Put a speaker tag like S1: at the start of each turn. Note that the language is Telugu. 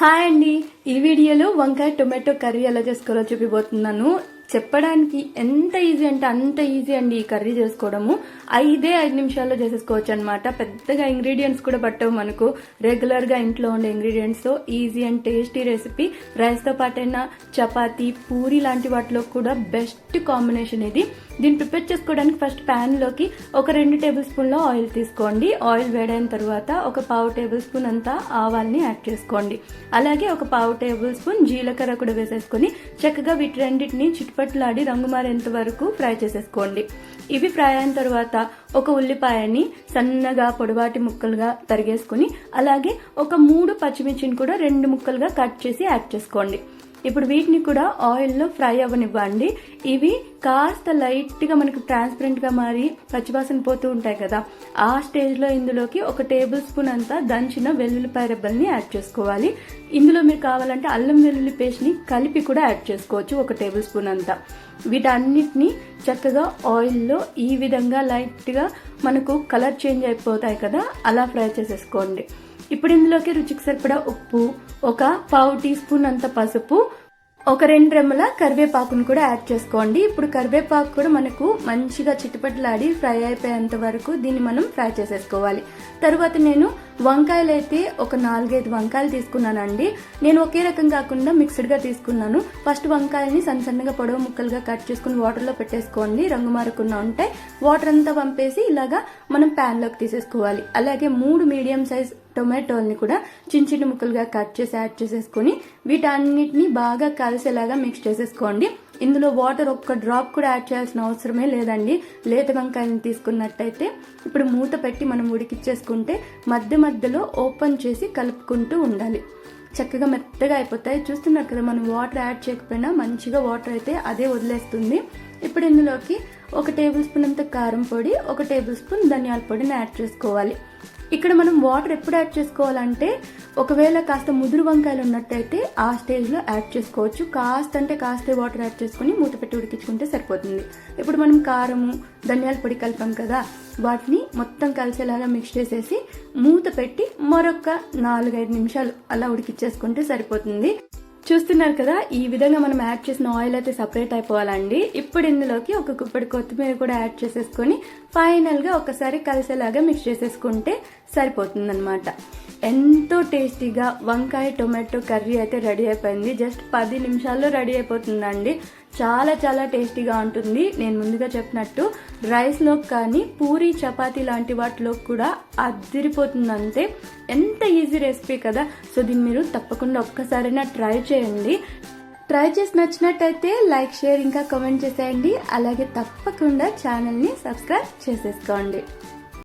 S1: హాయ్ అండి, ఈ వీడియోలో వంకాయ టొమాటో కర్రీ ఎలా చేసుకోవాలో చూపిపోతున్నాను. చెప్పడానికి ఎంత ఈజీ అంటే అంత ఈజీ అండి ఈ కర్రీ చేసుకోవడము. 5 నిమిషాల్లో చేసేసుకోవచ్చు అనమాట. పెద్దగా ఇంగ్రీడియంట్స్ కూడా పట్టవు మనకు. రెగ్యులర్ గా ఇంట్లో ఉండే ఇంగ్రీడియంట్స్ తో easy and tasty recipe. Rice తో పాటైనా చపాతీ, పూరి లాంటి వాటిలో కూడా బెస్ట్ కాంబినేషన్ ఇది. దీన్ని ప్రిపేర్ చేసుకోవడానికి ఫస్ట్ ప్యాన్ లోకి ఒక 2 టేబుల్ స్పూన్ల ఆయిల్ తీసుకోండి. ఆయిల్ వేడైన తర్వాత ఒక 1/2 టేబుల్ స్పూన్ అంతా ఆవాల్ని యాడ్ చేసుకోండి. అలాగే ఒక 1/2 టేబుల్ స్పూన్ జీలకర్ర కూడా వేసేసుకుని చక్కగా వీటి రెండింటిని చిట్పట్లాడి రంగు మారేంత వరకు ఫ్రై చేసేసుకోండి. ఇవి ఫ్రై అయిన తర్వాత ఒక ఉల్లిపాయని సన్నగా పొడవాటి ముక్కలుగా తరిగేసుకుని అలాగే ఒక 3 పచ్చిమిర్చిని కూడా 2 ముక్కలుగా కట్ చేసి యాడ్ చేసుకోండి. ఇప్పుడు వీటిని కూడా ఆయిల్లో ఫ్రై అవ్వనివ్వండి. ఇవి కాస్త లైట్ గా మనకు ట్రాన్స్పరెంట్ గా మారి పచ్చివాసన పోతూ ఉంటాయి కదా, ఆ స్టేజ్ లో ఇందులోకి ఒక టేబుల్ స్పూన్ అంతా దంచిన వెల్లుల్లిపాయ రెబ్బల్ని యాడ్ చేసుకోవాలి. ఇందులో మీరు కావాలంటే అల్లం వెల్లుల్లి పేస్ట్ ని కలిపి కూడా యాడ్ చేసుకోవచ్చు, ఒక టేబుల్ స్పూన్ అంతా. వీటన్నిటిని చక్కగా ఆయిల్లో ఈ విధంగా లైట్ గా మనకు కలర్ చేంజ్ అయిపోతాయి కదా, అలా ఫ్రై చేసేసుకోండి. ఇప్పుడు ఇందులోకి రుచికి సరిపడా ఉప్పు, ఒక 1/2 టీ స్పూన్ అంత పసుపు, ఒక 2 రెమ్మల కరివేపాకును కూడా యాడ్ చేసుకోండి. ఇప్పుడు కరివేపాకు కూడా మనకు మంచిగా చిట్టుపట్లాడి ఫ్రై అయిపోయేంత వరకు దీన్ని మనం ఫ్రై చేసేసుకోవాలి. తర్వాత నేను వంకాయలు అయితే ఒక 4-5 వంకాయలు తీసుకున్నానండి. నేను ఒకే రకం కాకుండా మిక్స్డ్ గా తీసుకున్నాను. ఫస్ట్ వంకాయల్ని సన్నగా పొడవు ముక్కలుగా కట్ చేసుకుని వాటర్ లో పెట్టేసుకోండి. రంగు మారకుండా ఉంటాయి. వాటర్ అంతా పంపేసి ఇలాగా మనం ప్యాన్ లోకి తీసేసుకోవాలి. అలాగే 3 మీడియం సైజ్ టొమాటోల్ని కూడా చిన్న ముక్కలుగా కట్ చేసి యాడ్ చేసేసుకుని వీటన్నిటిని బాగా కలిసేలాగా మిక్స్ చేసేసుకోండి. ఇందులో వాటర్ ఒక్క డ్రాప్ కూడా యాడ్ చేయాల్సిన అవసరమే లేదండి. లేత వంకాయలను తీసుకున్నట్టయితే ఇప్పుడు మూత పెట్టి మనం ఉడికిచ్చేసుకుంటే మధ్యలో ఓపెన్ చేసి కలుపుకుంటూ ఉండాలి. చక్కగా మెత్తగా అయిపోతాయి. చూస్తున్నారు కదా, మనం వాటర్ యాడ్ చేయకపోయినా మంచిగా వాటర్ అయితే అదే వదిలేస్తుంది. ఇప్పుడు ఇందులోకి ఒక టేబుల్ స్పూన్ అంత కారం పొడి, ఒక టేబుల్ స్పూన్ ధనియాల పొడిని యాడ్ చేసుకోవాలి. ఇక్కడ మనం వాటర్ ఎప్పుడు యాడ్ చేసుకోవాలంటే ఒకవేళ కాస్త ముదురు వంకాయలు ఉన్నట్టయితే ఆ స్టేజ్ లో యాడ్ చేసుకోవచ్చు. కాస్త వాటర్ యాడ్ చేసుకుని మూత పెట్టి ఉడికించుకుంటే సరిపోతుంది. ఇప్పుడు మనం కారము, ధనియాల పొడి కలిపాం కదా, వాటిని మొత్తం కలిసేలాగా మిక్స్ చేసేసి మూత పెట్టి మరొక 4-5 నిమిషాలు అలా ఉడికిచ్చేసుకుంటే సరిపోతుంది. చూస్తున్నారు కదా, ఈ విధంగా మనం యాడ్ చేసిన ఆయిల్ అయితే సపరేట్ అయిపోవాలండి. ఇప్పుడు ఇందులోకి ఒక గుప్పెడు కొత్తిమీర కూడా యాడ్ చేసేసుకొని ఫైనల్ గా ఒకసారి కలిసేలాగా మిక్స్ చేసేసుకుంటే సరిపోతుంది అనమాట. ఎంతో టేస్టీగా వంకాయ టొమాటో కర్రీ అయితే రెడీ అయిపోయింది. జస్ట్ 10 నిమిషాల్లో రెడీ అయిపోతుందండి. చాలా టేస్టీగా ఉంటుంది. నేను ముందుగా చెప్పినట్టు రైస్ లో కానీ పూరి, చపాతీ లాంటి వాటిలో కూడా అదిరిపోతుంది అంతే. ఎంత ఈజీ రెసిపీ కదా. సో దీన్ని మీరు తప్పకుండా ఒక్కసారైనా ట్రై చేయండి. ట్రై చేసి నచ్చినట్టయితే లైక్, షేర్ ఇంకా కామెంట్ చేసేయండి. అలాగే తప్పకుండా ఛానల్ ని సబ్స్క్రైబ్ చేసేసుకోండి.